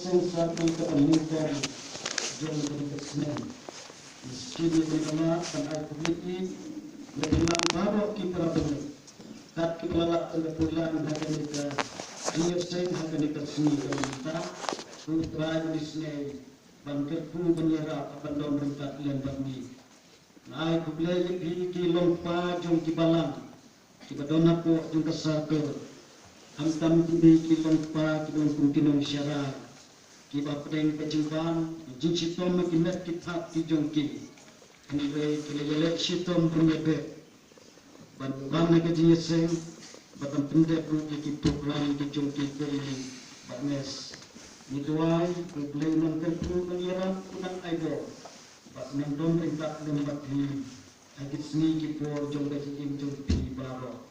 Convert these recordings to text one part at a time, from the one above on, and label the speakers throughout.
Speaker 1: sensa pengkapan jom berkesmen. Meski dia berkena dan air publik berbilang baru kita benar. Tak kita lalak terpulang akan kita dia sen akan kita seni kita putra Indonesia bangkit pun menyerap abandon rentak lembab ni. Air publik ini lompa jom kibalang kita dona po jom kesaker. Hamtam tibi kilompa kilom kinong syarat kiba pedeng kejimpan jinsitom kimet kitab kijongki anyway kilele sitom punyebe ban naga jinyeseng batam pendek ru kituk lain kijongki kiri baknes nituai kublei non terpu pengira kunang aido bak nendon rentak lembat hi agit sni kipor jongga jikim jongpi baro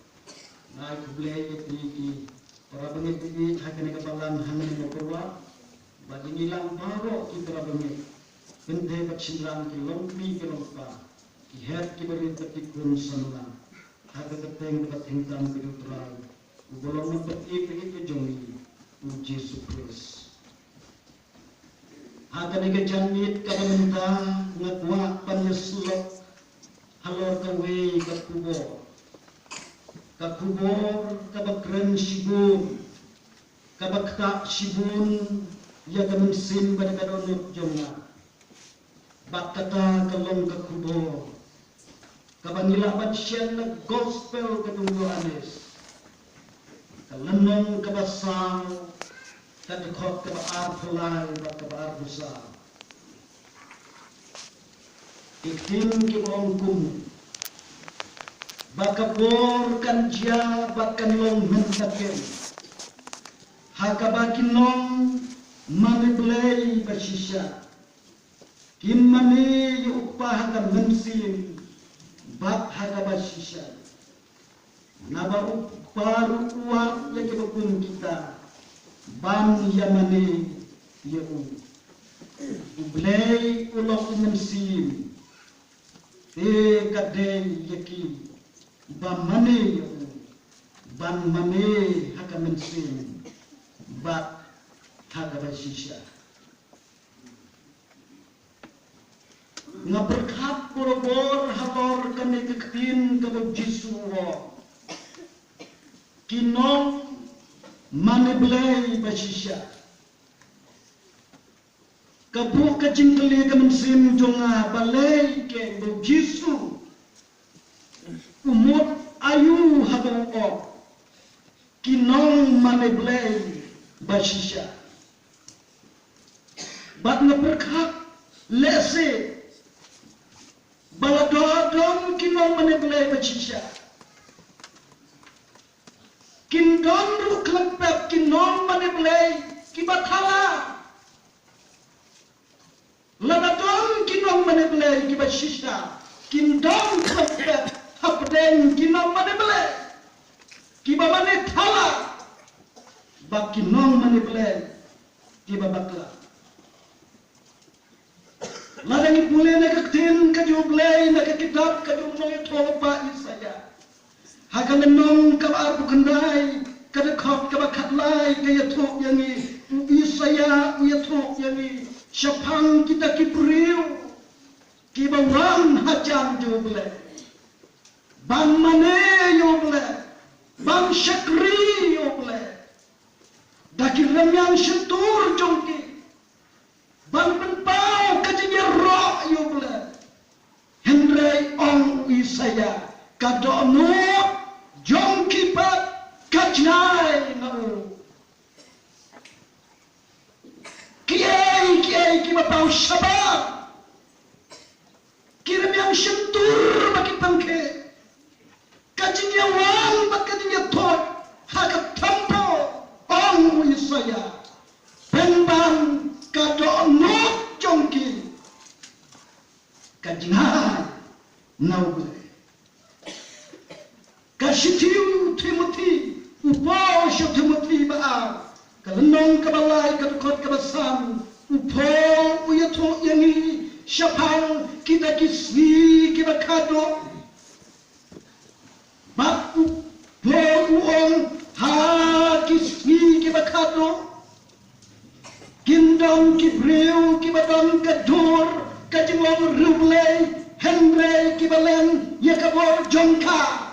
Speaker 1: naik kublei ki para pengikut akan kebalan hangan berkuat bagi nilang baru kita bagi benda bercintaan kilompi kilompa kihat kiberi tertikun sana agar keteng dapat hengkang kedudukan ubulong begitu jongi uji Yesus akan janjit kabenda ngekuat penyesulok halor kawe kakubor kakubor kabakren sibun kabakta sibun ya kemensin pada kadonut jonga bakata kalong kakubor kabanila batsyen na gospel katunggo anes kalenong kabasang kadikot kabaar pulay kabaar busa ikin kibongkum bakabor kanjia bakanlong mentaken hakabakinong maniblay basisya kimani upah haka mensin bak hakabasisya naba uparu uang yang kibukun kita ban yamani yau ublay ulok mensin kadeng yakin ban mane haka mensin bak hakabasisya nga berkat borobor hator kami kekin kabag Jisuwa kinong maniblay basisya kabuk kajingkali kamansin jonga balay ke bag Jisu umot ayu habang o kinong maniblay basisya bat nga berkat lese baladodom kinong maniblay basisya kindon ruklempep kinong maniblay kibathala ladadom kinong maniblay kibasisya kindon klempep hapdeng kinong maniblay kibamanithala bak kinong maniblay kibabakla ladang ipulay na kaktin kajublay na kakitab kajumnoy topa Isaya hakan nong kabar bukanday kadakot kabakatlay kayatok yangi Isaya uyatok yangi syapang kita kipriu kibawang hajam jublay ban mane yoblay ban syakri yoblay dakir ramyang syentur jongki ban penpau kajinya roh yoblay Henry ong Isaya kadonut jongki pat kajnai ngau kiai kibapau sabar kirim yang sentur bagi pangke kajinya wang bakajinya tot hakat tampo ong Isaya penban kadonut jongki kajnai ngau kashitiu Timothy upos Timothy ba kalenong kabalay kadukot kabasam upo uyato yangi syapang kita kisni kita kado baku po uong ha kisni kita kado Kindong kibriu kibadon kadur kajingong ruble henre kibalen yakabor jongka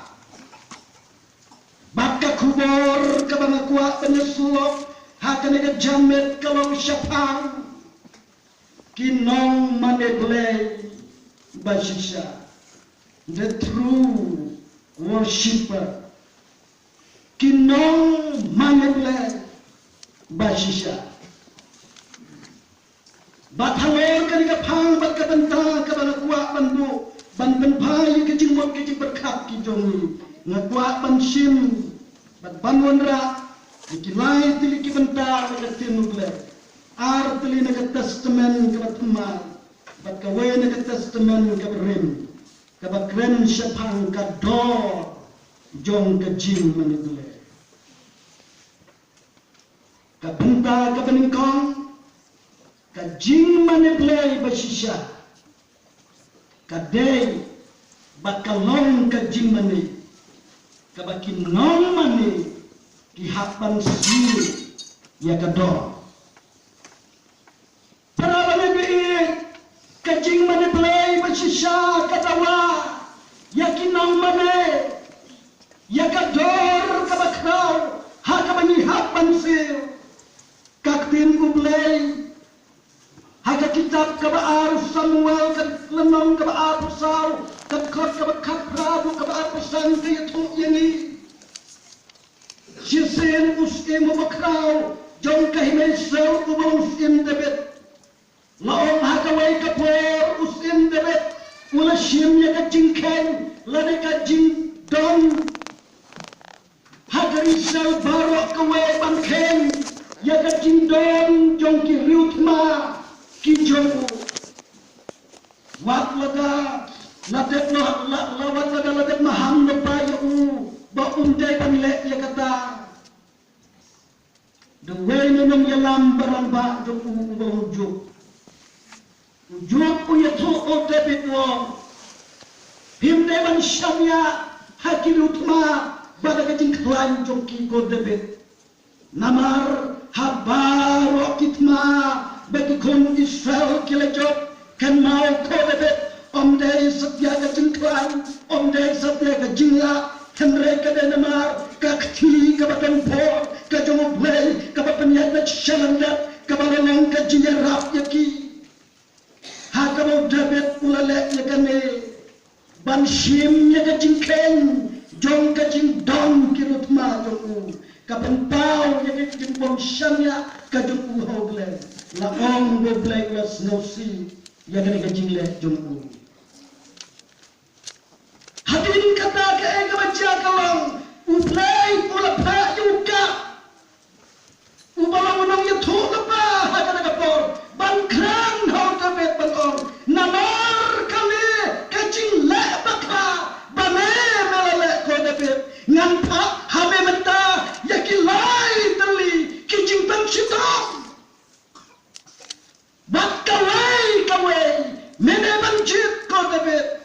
Speaker 1: baka kubor kabangakwa penyesulok hakanega jamet kalong syapang kinong maneble bashisha the true worshipper kinong maneble bashisha Bathalor kaniga phang bat kabanta kabanakwa bandu ban penpai ke jingmot ke berkat ki jongi ngakwa bansim bat banwandra dikilai tili ki benta ke tinugle ar tili na testament ke batma bat kawe na testament ke berim ke bakren syapang ka dor jong ke jing manigle ka benta ka beningkong Kajing maneblay basisya kadai bakalong kajing mani kabakinong mani kihapan sisi ya kador para manebli kajing maneblay basisya kadawa yakinong mani ya kador kabakraw hakabanyihapan sil kaktin kublay Haka kitab kabaar Samuel lenong kabaar Saul kakot kabakat Prabu kabaar pesan kayatuk yani Sisen usim makraw jong kahimay sel ubang usim David laong hakaway kapor usim David ula sim ya kajingken lade kajing don hakari sel barok kaway bangken ya kajing don jong kiriutma Kijong wat laga ladet lawat laga ladet maham na bayo ba unday panle ya kata the way na nang yalam barang ba jong ujuk ujuk uya to o David wo himde ban shamya hakil utma bada kajing klan jong ki ko David namar habaro kitma bagi kon Israel kilajok kan mau ko David day satya ka jingklan day satya ka jingla kan reka de namar ka kti ka batang po ka jong play ka papanyat na shalanda ka balanang ka jinarap yaki ha ka mo David ulale yakane banshim ya ka jingken jong ka jing dong kirutma jong kapan pau ya ka jing bom shamya ka jong uhogle la ong go play la snow sea ya ka jingle jong hadirin kata ke ega baca kalong uplay ula pa yuka ubala unang yatu apa hada kapor bangkran hau David bangor namar kami kajing le baka bame melale ko David ngampa hame menta yakilai tali kijing bang sitong bat kawai mene banjit ko David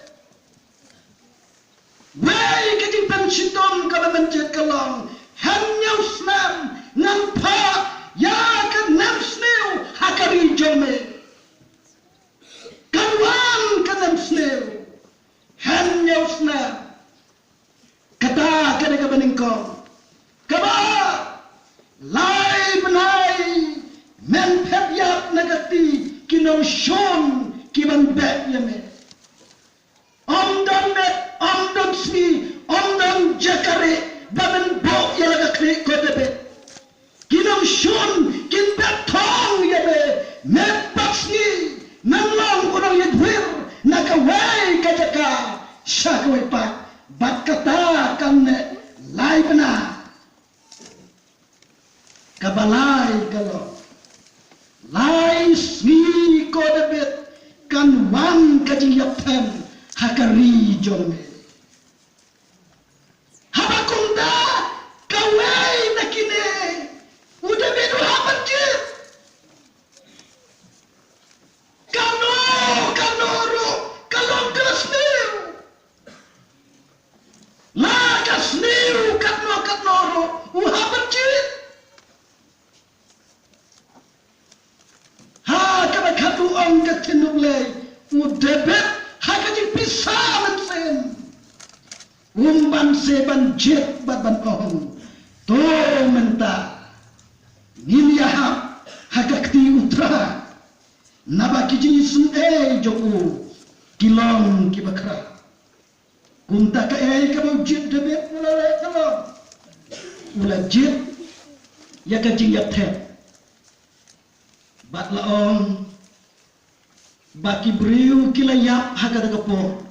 Speaker 1: Wei kajing pensitom kalau mencet kalong hanya usnam nampa ya kan nam sneu hakari jome kawan kadam sneu hanya usnam kata kada ka beningkong kaba lai benai men phyap nagati kinong shon kiban bet yame Omdon smi, omdon jakare, baben bok yalaga klik ko David. Kinong shun, kinbat tong yabe, mepak smi, nanglong unang yadwir, nakaway kajaka, syakaway pak, bat kata kamne, lay na. Kabalay kalo, lay smi ko David, kanwan kajing yapten, hakari jome habakunda kawai nakine udah bedu habanjit kanoro kalong kasniu la kasniu katnoro uhabanjit ong katinulay udebet hakajing pisa mansen umban seban jet ban ong to menta niliyahap hakakti utra nabaki jinisum joku kilong kibakra kunta ka kabau jet debet mulai kalong ula jet yakajing yaptep bat laong baki briu kilayap hakadagapo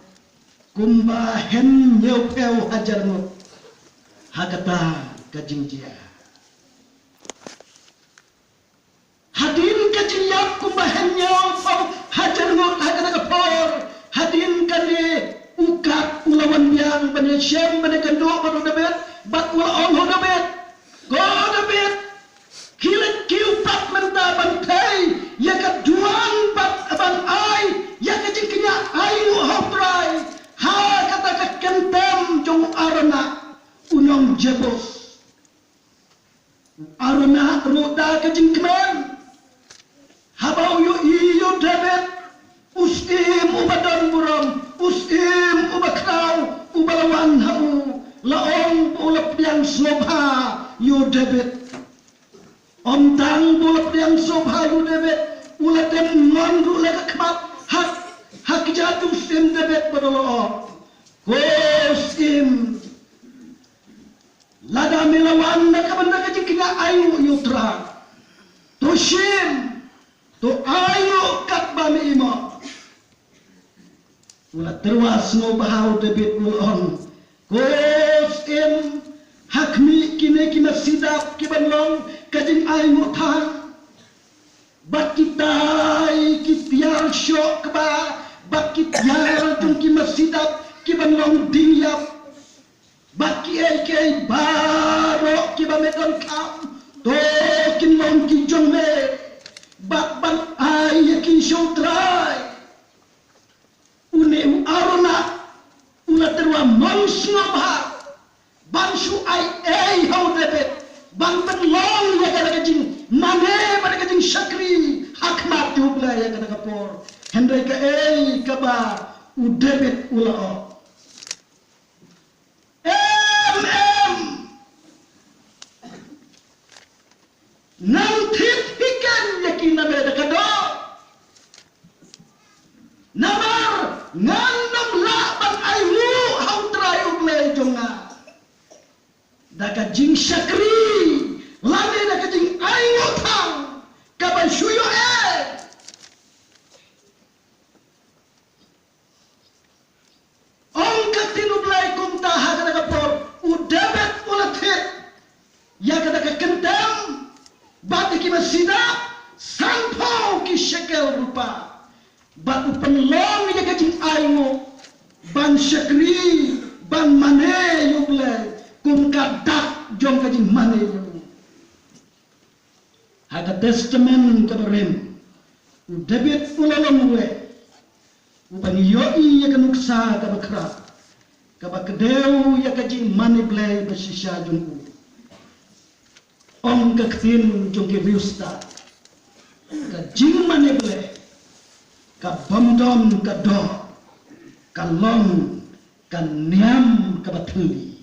Speaker 1: kumba hen nyeu peu hajarmo hakata kajingjia hadin kajiyap kumba hen nyeu peu hajarmo hakadagapo hadin kane ukat ulawan yang bane syem bane kanduk bane debet bat ulaong ho debet go debet kilat kiupat menta bantai ya keduan bat aban ai ya kejingkinya ayu hotrai ha kata kentem jong arana unong jebos arana roda kejingkeman habau yu iyo debet usim ubadon buram usim ubakrau ubalawan hamu laong ulap yang slobha yu debet om tang bulap yang sobhayu debet ulatem ngondu lega kmat hak jatuh sim debet bodolo kosim lada melawan nak benda kejingkinya ayu yutra to sim to ayu kat bami imo ulat terwas no bahau debet ulon kosim hakmi kine kina sidap kibanlong kajing ayu thang bat kitai kitiar syok ba bat kitiar tungki masidap kibanlong dingyap bat ki ai baro kibamedon kam to kinlong ki jongme bat ban ai yakin syotrai une arona una terwa monsnobha banshu ai hau debet bang penlong ya kada kajing mane pada kajing syakri hakmat jubla ya kada kapor hendai ka kaba udebet ulao nantit hikan yakin nabe da kado namar ngandam la ban ayu hau trayu ble jonga daga jing syakri lame daga jing ayu thang kaban shuyo ong katinu blai kumta haga daga por udebet ulathet ya daga kendam bati ki masida sampau ki shekel rupa batu penlong ya jing ayu ban syakri ban mane yublai kum kadak jong kajing mane haga testament kabarem udebet ulalong we upani yoi ya kanuksa kabakra kabakdeu ya kajing mane blay basisya jong om kaktin jong ki riusta kajing mane blay kabamdom kado kalong kaniam kabatuli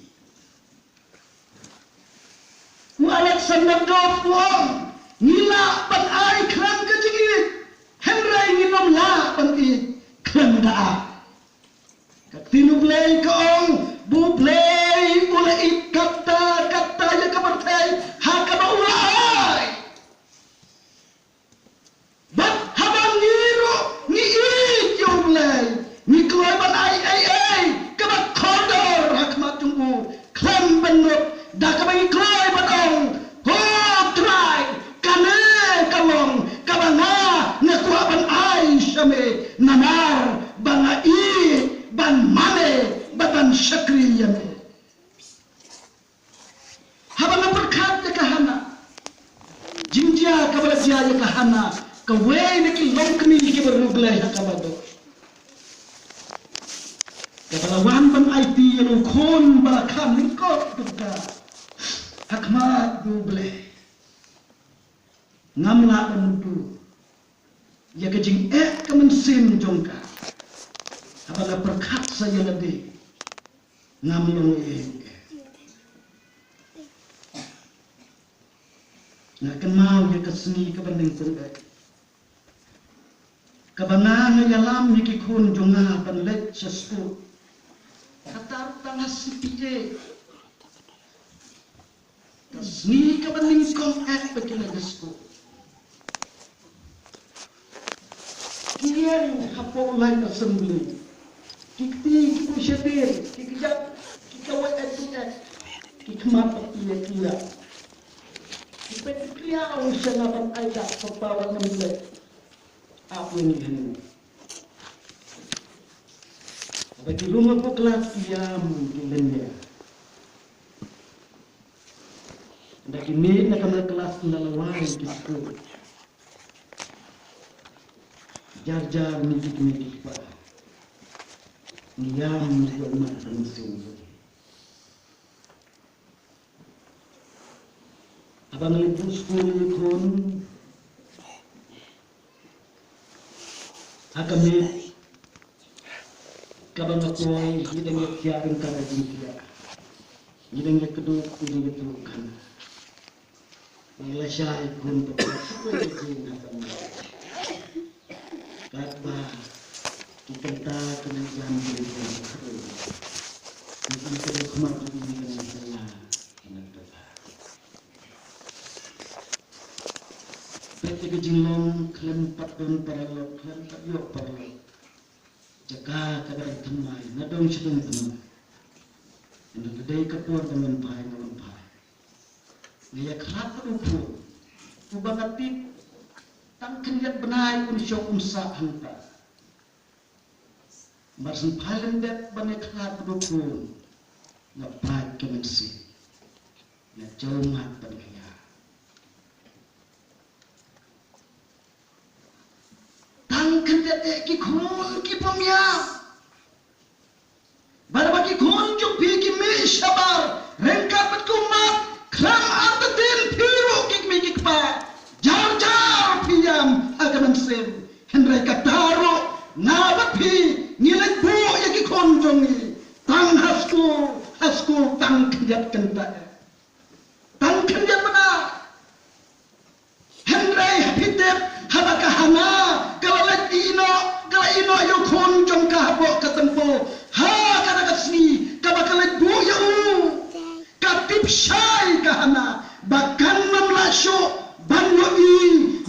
Speaker 1: Alexander Dofwong ngila ban ai kram kejigit Henry nginom la ban i kram da katinu blay ka ong bu blay ula it kata ya kabartay hakaba ula ai bat habang ngiro ni it yung blay ni kloy ban ai kabat kodor hakmat tunggu kram benut da kabang kloy ban ong ho try kane kalong kabanga ngakwa ban ai syame namar banga i ban mane ban syakri yame habang berkat ya kahana jinjia kabalajia ya kahana kawe neki longkni ki beruglay hakabado kabalawan ban IT yang kon balakam lingkot duga hakmat duble ngamla penutu ya kejing kemensim jongka apabila perkat saya lebih ngamlong ngakan mau ya keseni kebanding tunggai kebanang ya lam niki kun jonga ban let sesu katar tangah sipiye keseni kebanding kong begini gesku kian hapo lain assembly kiti kusyadir kikijak kikawa kikmat kia kipeklia usia naban aida kebawa nemble apa ini hendak bagi rumah ko kelas diam kilenya ndak ini nak kelas nalawai disku jar-jar mikik-mikik pa ngiyam ko man sing abang libus kun akamit kabang akoy hidang yakyabing karajingkiya hidang yakaduk hidang yatulukan ilasyahay kun pagkakasukoy jing akamit Kata kita kena janji dengan kru, kita kena kemaju dengan saya kena doa. Peti kejilong kalian patun paralog, kalian patyok paralog. Jaga kadang temai, nadong sedang temai. Anda kedai kapur dengan pai. Dia kerap berupu, ubah tangkan lihat benai pun syok umsah hanta. Marsen palen bet banyak kerap berupu, ngapai kemensi, ya jauh mat banyak. Tangkan lihat kikun kipomya, barbaki kunjuk bigi mishabar, rengkat betkumat, kram arbatin piru kikmikik pa. Jar-jar piyam agaman sem henry kataro nabapi nilai bu yaki konjongi tang hasku tang kenjat kenta tang kenjat mana henry hitep habakahana kalau ino yo konjong kahbo katempo ha kada kasni kabakalet bu ya katip syai kahana bakan mamlasyo banyo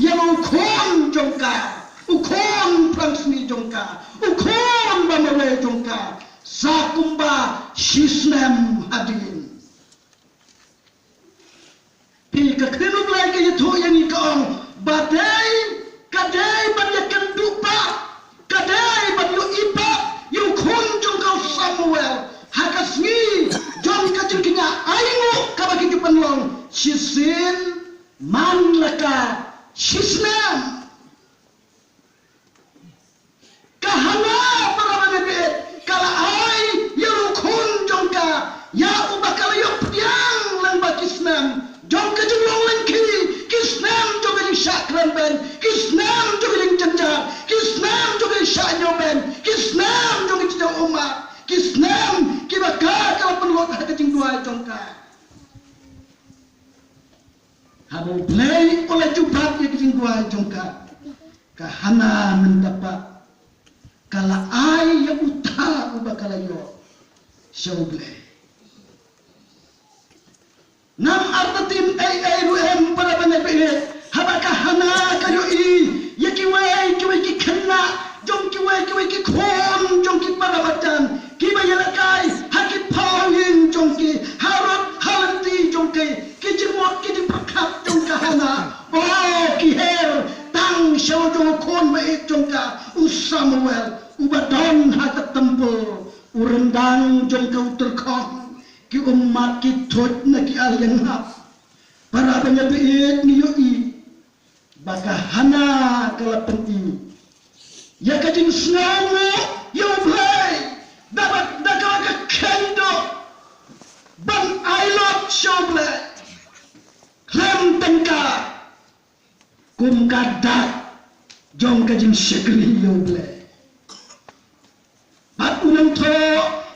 Speaker 1: yang ukon jongka, ukon pransmi jongka, ukon bamare jongka, sakumba shisnem hadin. Pika kenu lagi itu yang ikon, badai, kadai banyak kendupa, kadai banyak ipa, yang ukon jongka Samuel, hakasmi jongka jengkinya aingu kabaki kepenlong, shisin. Man laka shisnam kahana para manebet kala ai yarukun jongka ya ubakala yopdiang lang bakisnam jongka jenglong lengki kisnam jongka syakran ben kisnam jongka janjar kisnam jongka syanyoben kisnam jongka jauh umat kisnam kibaka kalau penlot hakajing dua jongka Habang play oleh jubat yang kisingkuai jongka kahana mendapat kala ai yang utah ubah kalayo show play nam artatim ruem pada banyak pihak habang kahana kayo yakiwai ki kena jong ki kon jong ki para badan ki bayalakai haki pawin jong ki harap halanti jong ki kijimot ki dipakat jong kahana ki her tang syau jong kon baik jong ka Samuel ubadon hakat tempo urendang jong ka uterkong ki umat ki tot na ki alyan hap para banyak pihak ni yoi bagahana kalapan ini ya kajing sengamu yang play dapat dakawa kendo ban ailot shoble klem tengka kum kadat jong ka jing syakri yo ble bat unang to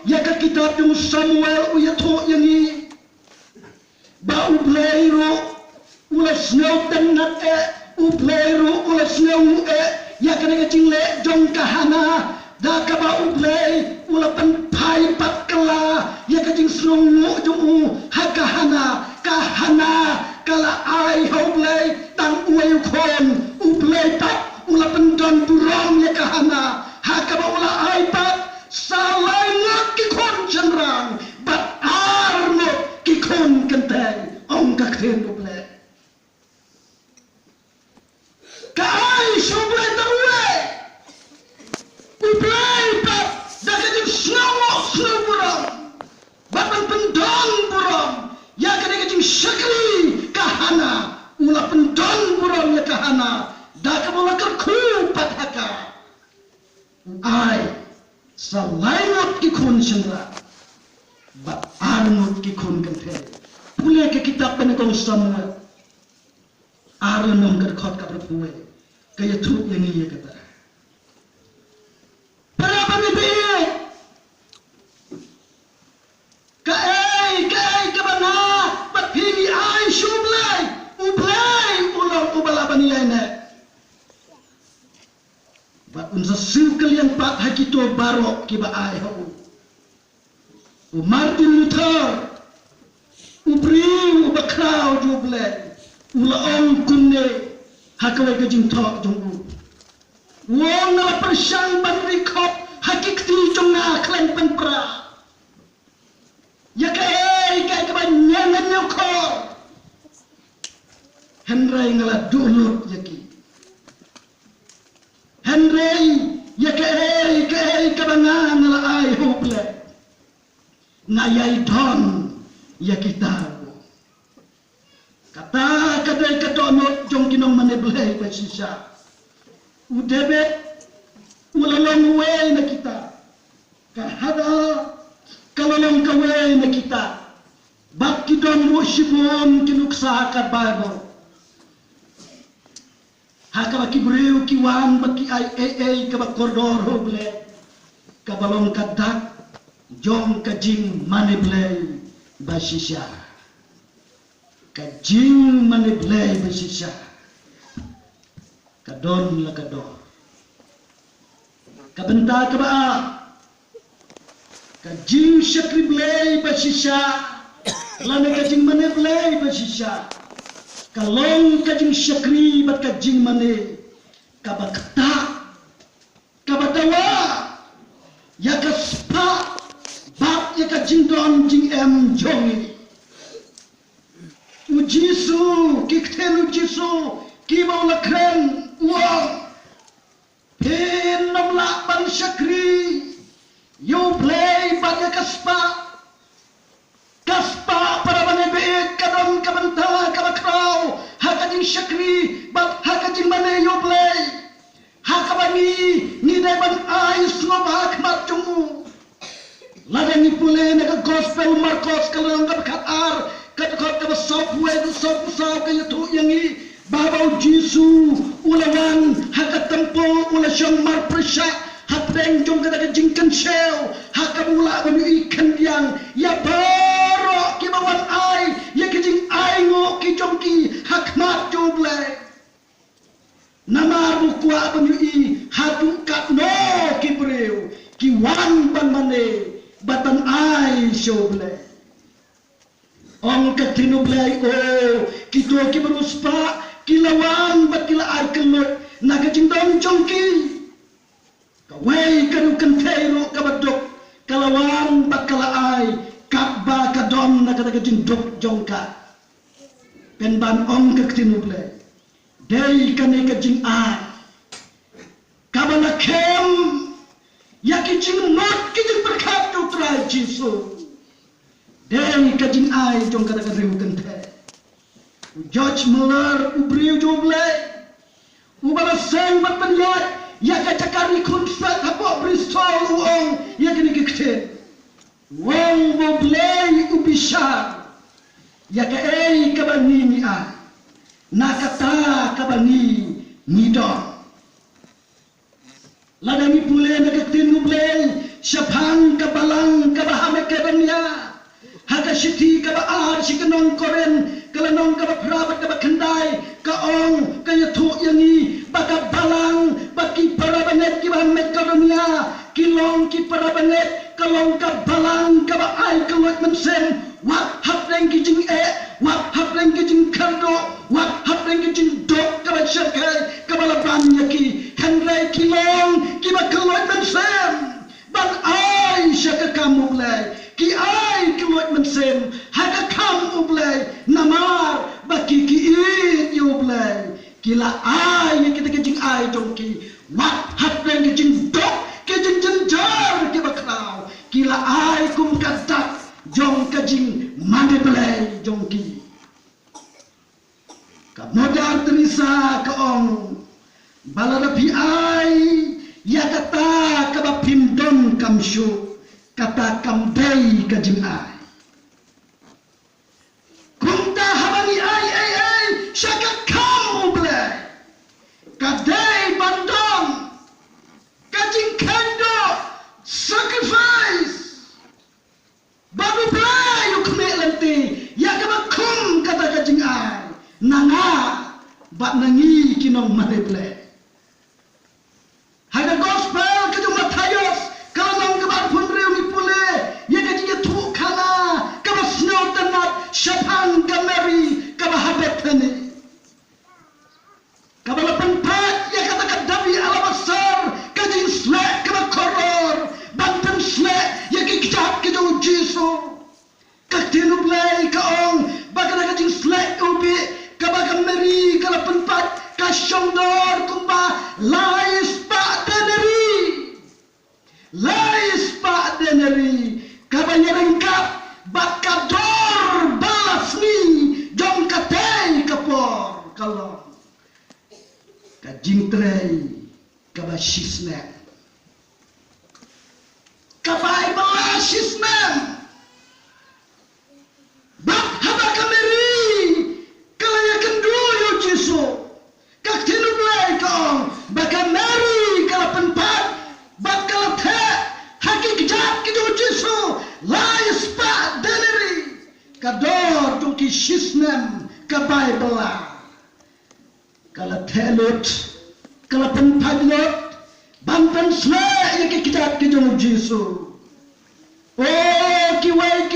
Speaker 1: ya ka kitab yung Samuel uya to yangi ba ublay ro ulas ngaw tanat ublay ro ulas ngaw ya ka nga jing le jong ka hana da ka ba ublay ulapan pai pat kala ya ka jing slungu jong hakahana kahana kala ai hoblay tang uay ukon ublay pat ulapan don burong ya kahana hakaba ula ai pat salay ngot kikon janrang bat arnot kikon kenteng ong kakten ublay ka ai shoblay taruwe ublay pat daga jing snaw burong bapan pendon burong ya ka jing syakri kahana ula pendon burong ya kahana daga mula kerku pat haka ai salaingot kikun sendra ba arngot kikun kente pule ke kitab penegong Samuel arnong kerkhot ka berpuwe kaya tu yang iya kata para pemimpin kai ka bana pat pingi ai shublay ublay ulang ubalaban yaine bat unsa sukal yang pat hakito barok kiba ai ho Martin Luther ubri ubakraw juble ulaong kunne hakaway kajing tok jong wong na persyang banrikop hakikti jong na klan panpra ya kai kebanyakan nyokor Henry ngala dulu yaki Henry ya kai kebanyakan ngala ai hoble ngayai don ya kita kata kadai kadonot jong kinong maneblay pasisya udebe ulalong way na kita kahada kalolong kaway na kita bak kidon worshipon kinuksa ka Bible haka baki breu kiwan baki ai ka bakordor hoble kabalong kadak jong kajing maneblay basisya kajing maneblay basisya kadon la kadon kabenta ka ba kajing syakri blay basisya lana kajing maneblay basisya kalong kajing syakri bat kajing mane kabakta kabatawa ya kaspa bab ya kajing don jing em jongi ujisu kikten ujisu kibaw lakren uang pin namla ban syakri you play banya kaspa para manebeet kadon kabanta kabakraw hakajing syakri bab hakajing mane you play hakabani ni deban ais ngobak matjungu ladang ipule naga gospel Marcos kalong kabkatar katakot ka software software kaya tu yangi babaw Jisu ulawan hakatampo ula siyang marpresya hateng jong kada jingkan shell hakamula banu ikan yang ya baro kibawan ai ya kijing ai ngo ki jongki hakmat joble namaru kwa banu i hatu kat no kibreu ki wan ban mane batan ai shoble ong katinublay kito kibaruspa kilawan bat kila ay kelot nagajing don jongki kaway kanukan kairo kabadok kalawan bat kala ay kabba kadom nagadagajing dok jongka penban ong katinublay day kane kajing ay kabalakem yakijing mat kijing berkat utrai Jisu den kajing ai jong kada kada riukan the George Muller ubriu joble ubala seng bat penyat ya kacakari kunfat hapo Bristol uong ya kini kikte wong boblei ubishar ya ka kabani ni ai nakata kabani ni don Ladang ipule nagatin uble syapang kabalang kabahame kadanya haga shiti kabaar shikanong koren kalanong kabaprabat kabakandai kaong kayatu yani baka balang baki parabanget kibahame kadanya kilong ki parabanget kalong kabalang kabaai kalot mensen wak hapreng kijing wak hapreng kijing kardo wak hapreng kijing dok kabasyakai kabalaban yaki handrai kilong kiba kalot mensem ban ai syaka kamu blai ki ai kalot mensem haga kamu blai namar baki ki it yo blai kila ai kita kijing ai dongki wak hapreng kijing dok kijing jenjar kiba krau kila ai kum kadak jong kajing mande blai jongki ka modar terisa kaong balada pi ai ya kata ka pimdon kamshu kata kambei kajing ai kunta habani ai syaka kamu blai kadai bandong kajing kando sacrifice baru blai yuk melenti ya kabakum kata kajing ai nanga bat nangi kinong mate blai haga gospel kajung Matayos kalanong kabar punriu ni pule ya kajing tu kana kabas snow tanat syapang kameri kabahabet tani kabalapan pat ya kata kadabi alabasar kajing slek kabakoror bantan slek ya kikjap kajung jisu kaktinu blai kaong bagana kajing slek ubi kabagameri kalapan pat kasyongdor kumba lais pak deneri kabayarengkap bakador balas ni jong katei kapor kalong kajing trei kabashisnek kabay balashisnek bak haba kameri kalayakan duyo jisu kak tinublay kaong bakameri kalapan pat bakalate haki kejap kidu jisu lais pak deneri kador tuki shisnem kabay bala kalatelut kalapan padlot bantan sle yaki kejap kidu jisu oh kiwai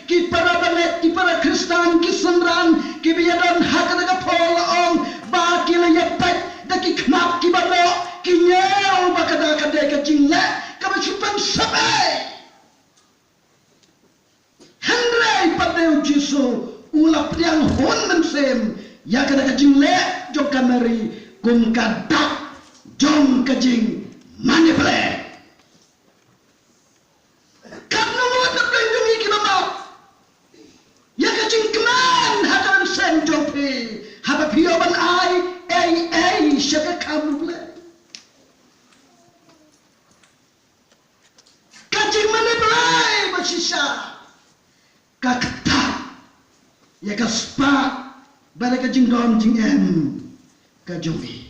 Speaker 1: ki para balet ki para Kristan ki senran ki biadan hakadaga polaong ba ki layapet daki knap ki balo ki nyau bakada kadai ka jingle ka chupan sabai handrai padeu jisu ulap yang hon mensem ya kada ka jingle jong kamari kum kadak jong kajing manipulate karena muat terpendungi kita mau ya kacing keman hadan sen jopi haba pioban ai syaka kamu blai kacing mana blai bersisa kakta ya kaspa balik kacing don jing em kajomi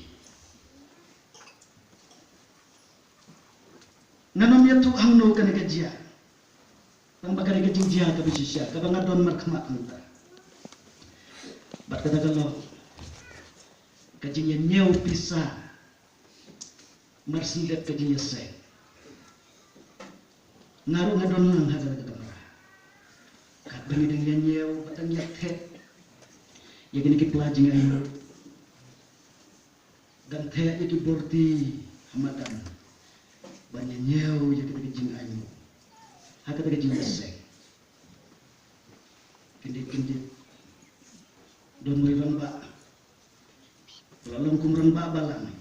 Speaker 1: nganom ya tu hangno kana kajia pang bagari kajing jia ka bisisya ka bangadon markhmat anta bat kata kalau kajing nyeu pisa marsilet kajing se ngaru ngadon nang haga kata mara ka bangi deng nyeu batang yathet ya gini ki pelajing ayo dan the iki borti hamadan banyak nyeu ya kita kajing ayo haka ta kajing se kindi don moy ron ba lalong kum ron ba balang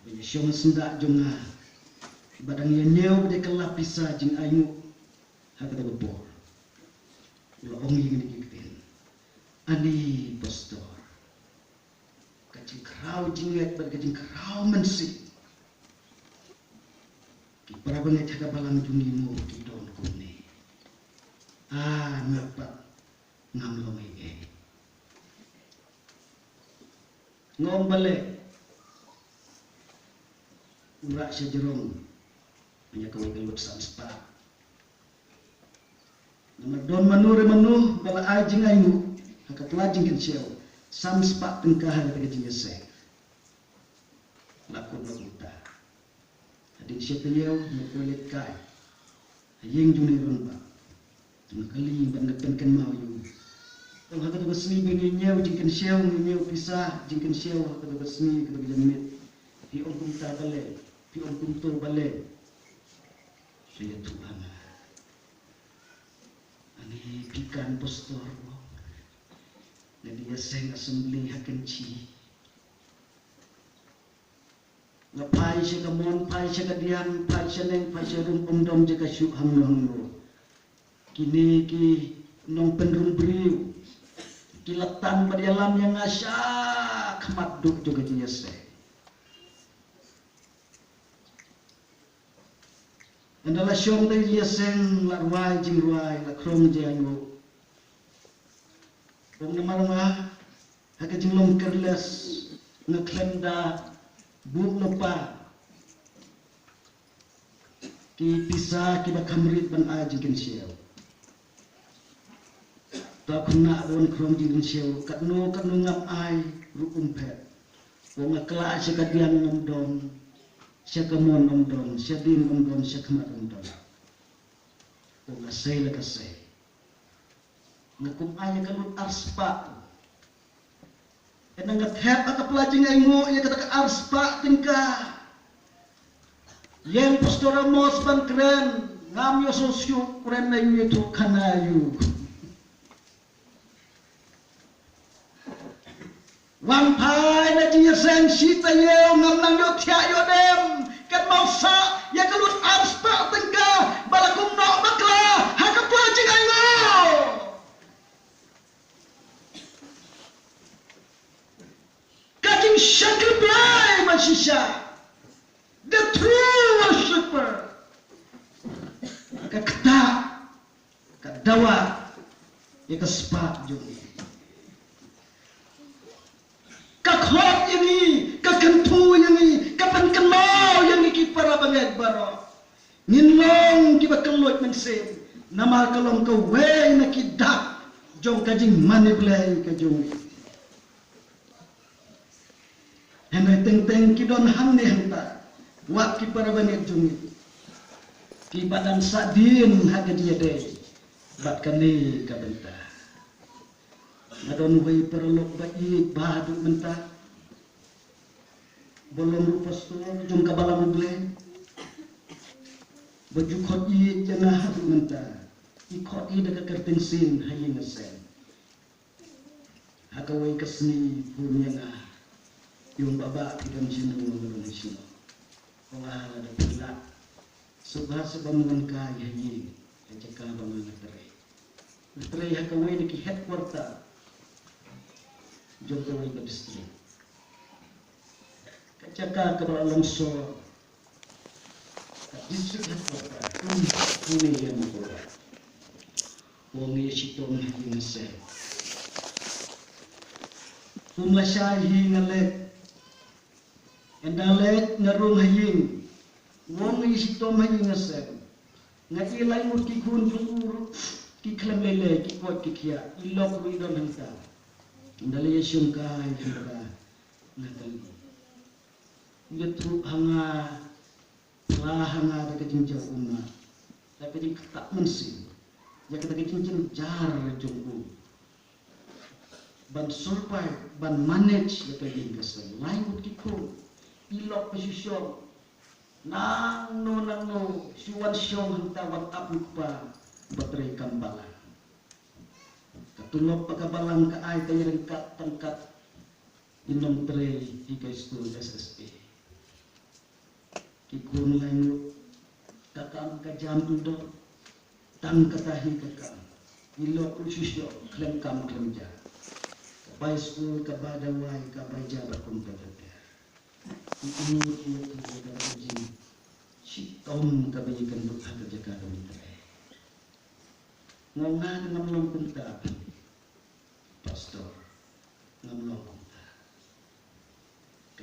Speaker 1: banyak syong senda jonga badang ya nyeu de kelap pisa jing ayu haka ta bor lo ongi ngini kitin ani pastor kajing krau jinget bad kajing krau mensi para banget jaga balang jungi mo ki don kuni ngapa ngamlo mai ngom bale urak siya jerong hanya kawai kelut samspa nama don manure manu bala ajing ainu haka pelajing kan siya samspa tengkah hanya tegajing yase lakon lakuta hadin siya tayaw makulit kai haying juni ron ba tengkali bandakan kan mau yu kalau haka tugas seni bini nyew jingkan siya nyew pisah jingkan siya haka tugas seni ketugas jamit pi om kumta bale pi om kumto bale saya Tuhan ani pikan pastor na dia seng assembly hakan chi na pai siya kamon pai siya kadian pai siya neng pai siya rum dom jaga syuk hamlo kini ki nong penrum briu kilatan badialam yang asyak maduk juga dia seng. Adalah syom dari dia seng larwai jingruai la krong jango. Bang namarma haka jinglong kerles ngaklemda buk lepa ki pisah ki bakamrit ban ajing siaw. Tak kena bon krong jingin siaw katno ngam ai rukum pet. Wong akla siya kadian ngomdom. Siya kamon omdon, siya din omdon, siya kamat omdon. O kasay la kasay. Nga kung aya kalut arspa. E nang gathep at apalajing ay mo, iya kata ka arspa tingka. Yen pastora mos ban kren, ngam yo sosyo kren na yu ito kanayu. Wang pai na jiya sen sita yo ngam nang yo tia yo dem kat mau sa ya kalut arspa tengka balakum nok bakla haka pelajing ayo kajing syakir belai manusia the true worshipper kakta kadawa ya kaspa jung kakhot yang ini, kakentu yang ini, kapan kenal yang ini para banget baro. Nginlong kiba kelut mensen, nama kalong kau way na kidak, jong kajing maniblay kajong. Henry teng kidon hamne hanta, wak ki para banget jong. Ki badan sadin haga dia day, bat kani kabenta. Nadon way perlok baik bahadu mentah bolong pastor jom kabala muble baju khoti jangan hadu mentah ikot ida ka kertensin hayin sen hakawai kasni punya yung baba idam sinu ngulung sinu wala da pula subha sabamun kai hayin jaka bangan tare hakawai di headquarter Jokowi ke distrik. Kacaka ke bawah longsor. Distrik headquarter. Ini yang membuat. Wongi sitong hingga se. Pumasyahi ngalek. Endalek ngarung haying. Wongi sitong hingga se. Ngakilay mo kikun jumur. Kiklam lele, kikot kikia. Ilok ruidon hangta. Dali yesung kai hanga ngatali yetru hanga hanga da kajinja umma da kajin tak mensin ya kata kajin jar jungku ban surpai ban manage da kajin kasan lain ut kiko ilok posisyon nang no suwan syong hanta wat aplupa baterai kambala tulok pagkabalang ka ay tayo ringkat tangkat inom tray higay school SSP kikun lain kakam ka jam udo tang katahi kakam ilok ususyo klem kam klem ja kabay school kabadaway kabay jabat kumpetente ini kita uji si tom kabayikan duk hata jaka kami tray ngongan namlong kunta pastor namlong kunta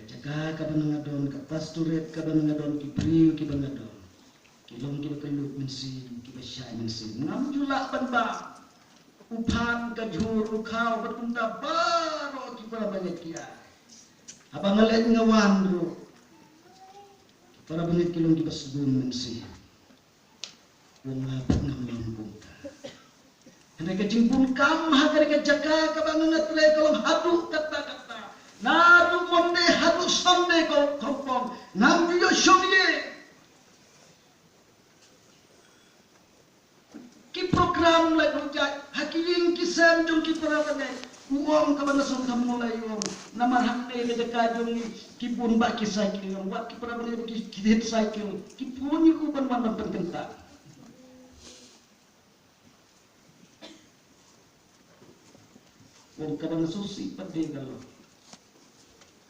Speaker 1: jaga ka bangadon ka pastoret ka bangadon ki priu ki bangadon kilong ki kelut mensi ki basyai mensi ngam julak ban ba upan ka juru kau berkunda baro ki para banyak kia abang ngelet ngawan ro para banyak kilong ki basbun mensi wong ngapun ngam Hendak kejimpun kam hagar ke jaga ke bangat re kalau hadu kata-kata. Nadu monde hadu sonde kau kompong. Nam yo shomye. Ki program lai project hakiling kisam jong ki parawane. Uang ke bana som tham mulai uang. Namar hakne ke jaga jong ki pun ba ki cycle wat ki parawane ki hit cycle. Ki pun ku ban ban penkentak. Wong kadang susi pade kalau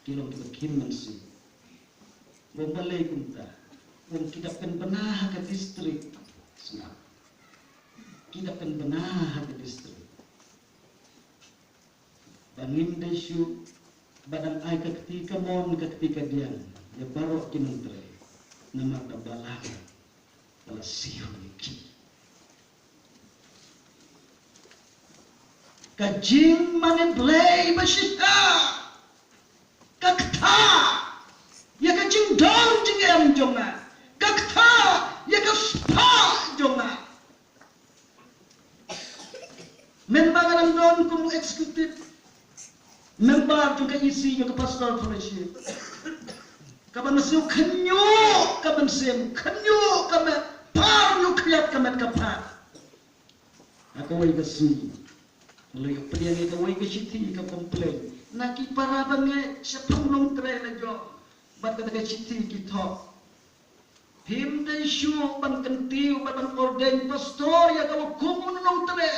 Speaker 1: kilong kita kiman si wong balai kunta wong kita pen benah ke distrik senang kita pen benah ke distrik bangin desu badan ai ke ketika mon ke ketika diam ya baru kimentre nama tabalah ala siu ki kajing mane blay basita kakta ya kajing dong jing em jonga kakta ya ka spa jonga member ng don kum executive member juga isi juga pastoral fellowship kaban siu kanyo kaban sem kanyo kaban par nyu kriat kaban kapat aku wai kasi Lalu pria ni kau ikut citi kau komplain. Naki para bangai sepulung tray lejo. Bat kata citi kita. Him day show ban kentiu ban orden pastor ya kau kumun nong tray.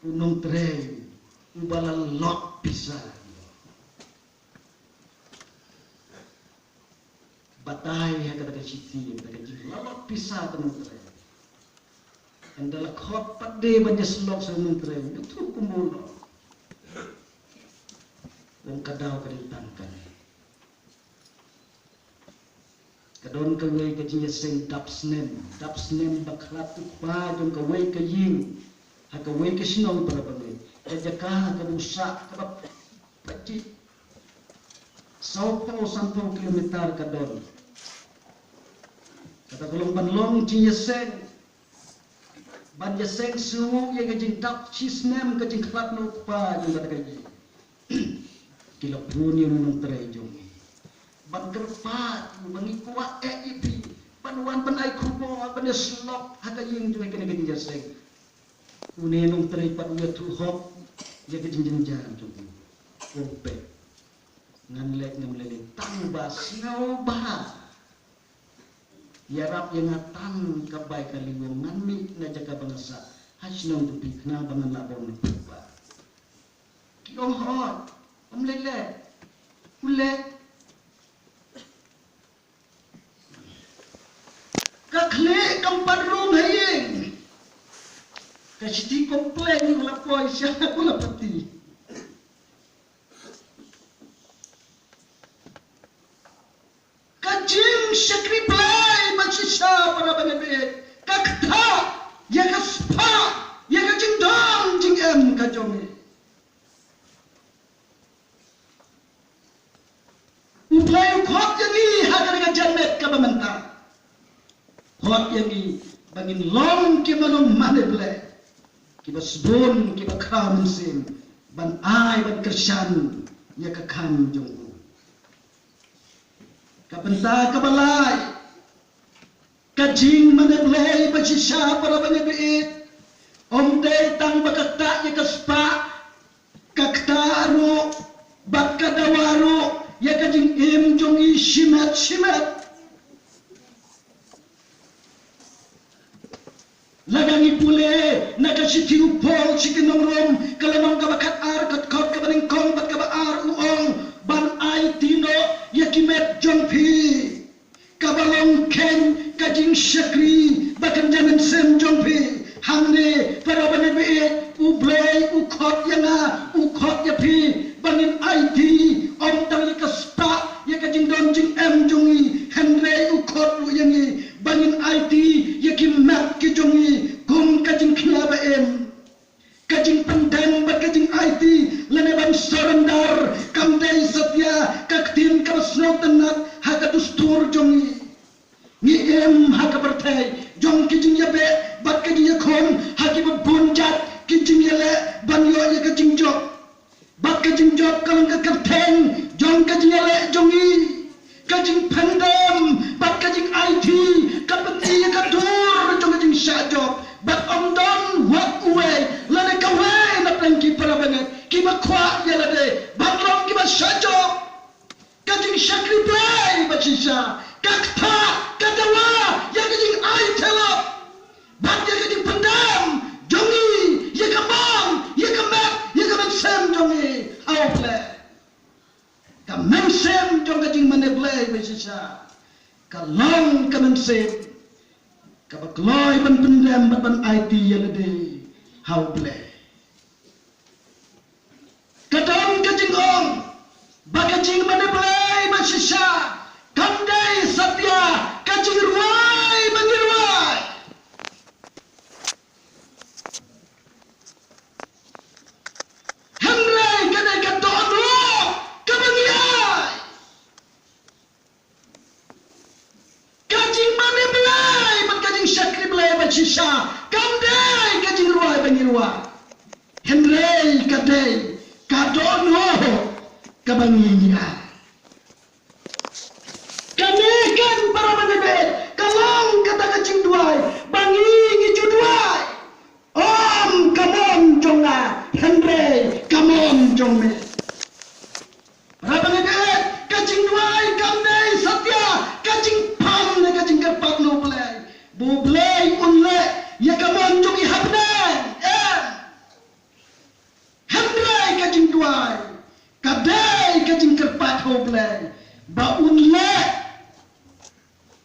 Speaker 1: Nong tray ubala lot bisa. Batai ya kata citi kata citi lot bisa nong tray. Adalah khot pade banyak selok senung tren itu kumulo wong kadau kaditangkan kadon kawai ke jinyeseng dapsnem baklat pa jong kawai ke ying ha kawai ke sinong para bangai jaka ka rusak ka paci 10 kilometer kadon kata golong banlong jinyeseng Banja seng suhu yang kajing tak cisnem kajing kelat no pa yang kata kaji. Kila pun yang nung terejong. Ban kerpat bangi kuat ipi. Panuan pan ai kubo ban slok haka yang juga kena kajing jaseng. Une nung terepat uya tu hok yang kajing jenjan tu. Ope. Nganlek ngamlele tambas ngobah. Yarap yang ngatan kabay kaliwong nganmi na jaga bangsa hasnong tupi kena bangan labong na pupa kiong hot omlele ule kakle kampan room hayeng kasiti komplain yung lapoy siya kula pati kajing sakriplay magsisa para bangabi kakta ya kaspa ya kajing dong jing em kajongi uplay khot yangi hagar ga jamet ka bamanta khot yangi bangin long ki manum maneble ki basbun ki bakram sim ban ai ban kershan ya ka kan jong kapenta kabalai kajing maneblay basisa para banyabiit omde tang bakakta ya kaspa kaktaru bakadawaru ya kajing im jongi shimat lagangi pule nakasiti upol sikinong rom kalanong kabakat ar katkot kabaning kong bat kabaar uong ban ay tino yakimet jongpi kabalong ken kajing syakri bakan jaman sem jongpi hamne para banabiit ublay ukot yanga ukot yapi bangin ay di mensem jong ka jing maneblay besisa kalong ka mensem ka bakloy ban pendem ban IT yalade how play kadon ka jing ong baka jing maneblay besisa kandai satya ka jing ruai mangirwai Henry kadai ka don lo ka bangyai kajing maneblay ban kajing syakri blay besisa kandai ka jing ruai mangirwai Henry kadai ka don lo ka bangyai Kanekan para manebet, kalong kata kacing duai, bangi ngicu duai. Om kamon jonga, Henry kamon jongme. Para manebet, kacing duai, kamdai satya, kacing pam ne kacing kerpat lo belai. Bu belai unle, ya kamon jong Iawphniaw. Henry kacing duai, kadai kacing kerpat ho belai. Ba unle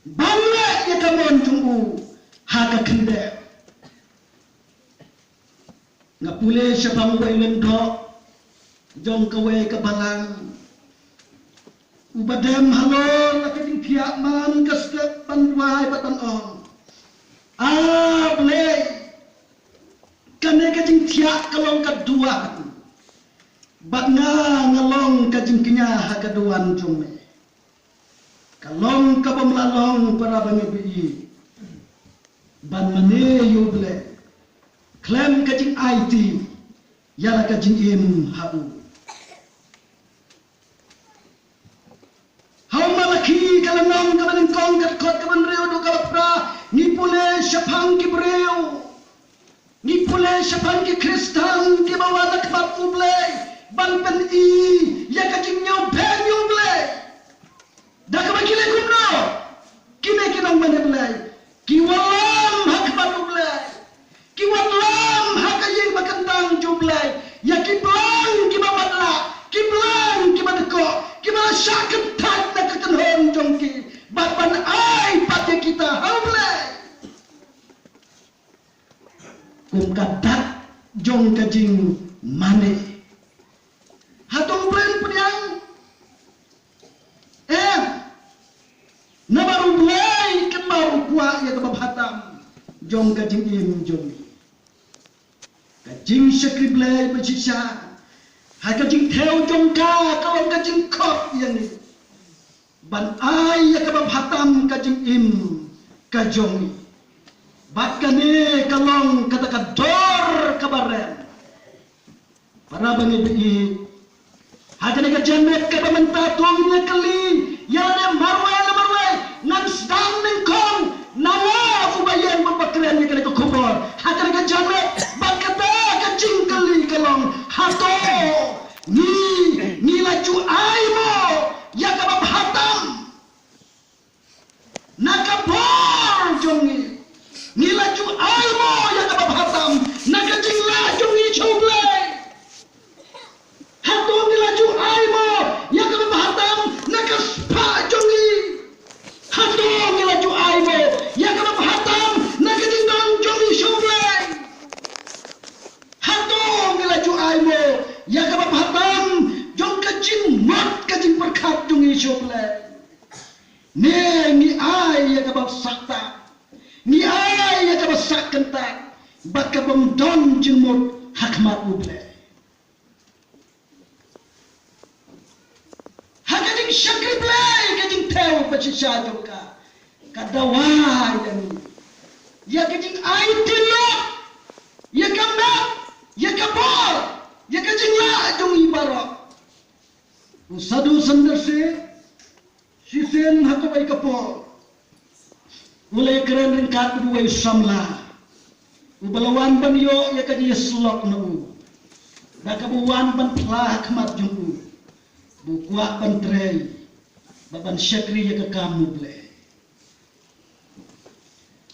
Speaker 1: Bangla ya kamon jumbu haka kende ngapule syapang wailen do jong kawe kabalang ubadem halo lakating tiak man kastet panwai batan on ble kane kajing tiak kalong kadua bat nga ngalong kajing kinya hakaduan jume kalong ka pamlalong para bangibi ban mane yuble klem kajing IT yala kajing im hau hau malaki kalanong ka maning kong kat kot ka manreo do kalapra ni pule syapang ki breo ni pule syapang ki kristan ki bawa nakmat uble ban pen i ya kajing nyaw ben yuble dah kebakile kumno kime kinang maneblay kiwalam hak manublay kiwalam hak ayeng makantang jublay ya kiblang kimamadla kiblang kimadeko kimalasyakan tak na kakanhon jongki batban ay pati kita haublay kung kadat jong kajing mane hatong blen punyang nabaru blay kan baru kuat ya kebab hatam jong kajing im jong kajing syakri blay bersisa hai kajing theo jong ka kalau kajing kop yang ni ban ai ya kebab hatam kajing im kajong bat kane kalong kata kador kabaren para bangi bi hajane kajamet ka pamentatung nya kali yana marwai nan sedang nengkong nama ubayan berpakaian ni kena kubur hajane kajamet bat kata kacing kali kalong hato ni laju aimo ya kabab hatam nakabor jongi ni laju aimo ya kabab hatam nakajing laju ni choblay hato ni laju aimo ya kabab hatam nakaspa jongi hato ni laju aimo ya kabab hatam nakajing dong jongi choblay hato ni laju aimo ya kabab hatam jong kajing mat kajing perkat jongi choblay ne ni ai ya kabab sakta ni ai ya kabab sakenta bat kabam don jengmut hakmat uble hakajing syakri blay kajing teu pacisa joka kadawai dan ya kajing ai tilok ya kambat ya kabor ya kajing la jong ibarat usadu sanderse sisen hakabai kapor mulai keren ringkat dua samla ubalawan ban yo ya kajing slok nu nakabuwan ban telah kemat jumpu bukuak ban trei baban syakri ya kekamu ble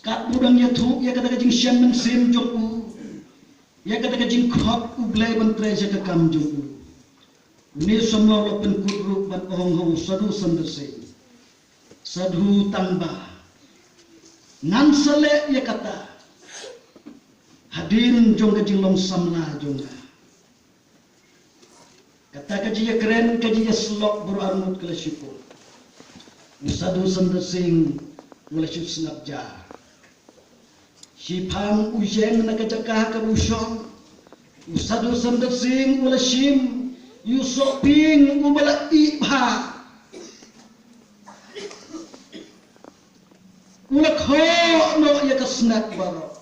Speaker 1: kat budang ya tu ya kata kajing syam men sim jumpu ya kata kajing khot ublai ban trei ya kekam jumpu Ni semua lopen kudru ban ohong sadhu sandesing. Sadhu tangba. Nan sele ya kata. Hadirin jong kajilong samla jong. Kata kaji ya keren kaji ya selok berarmut kelasipo. Ni sadhu sandesing melasip senap jar. Si pam ujeng na kajakah kabusyong. Sadhu sandesing melasip Yusoping ubala ibha ulak ho no ya kasnak baro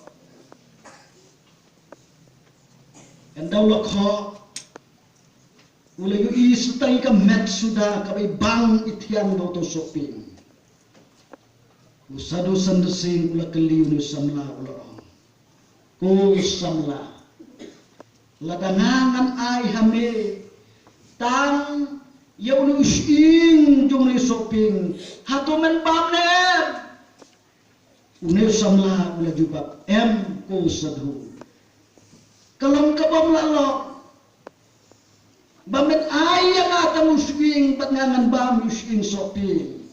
Speaker 1: enda ulak ho ulayu istai ka met sudah ka bang itian do to soping usadu sandesing ulak keliu samla ulak ko samla ladangangan ai hame tang yaunu using jong ni soping hatu men bamne une samla ula jubab ko sadhu kalom ka bam lalo bamet ayang atang using patngangan bam using soping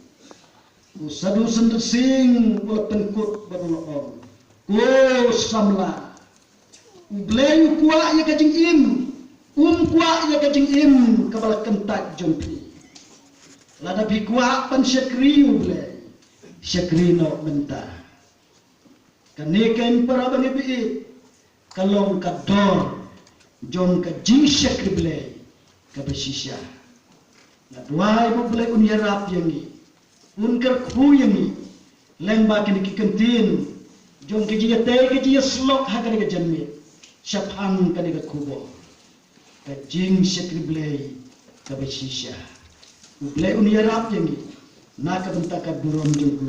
Speaker 1: sadhu sendesing ula penkut badulom ko samla ublay kuwa ya kajing im kuat ya kajing im kabal kentak jompi lada bi kuat pan syakri uble syakri no mentah kaneken para bangi bi kalong kador jom ka jing syakri ble ka besisya na dua ibu ble un yarap yangi un ker khu yangi lemba kini kikentin jom keji te keji slok ha kani ka janmi syapang kani ka kubo kajing syakri blay kabasisya ublay unyarap yangi naka bentaka buron jengku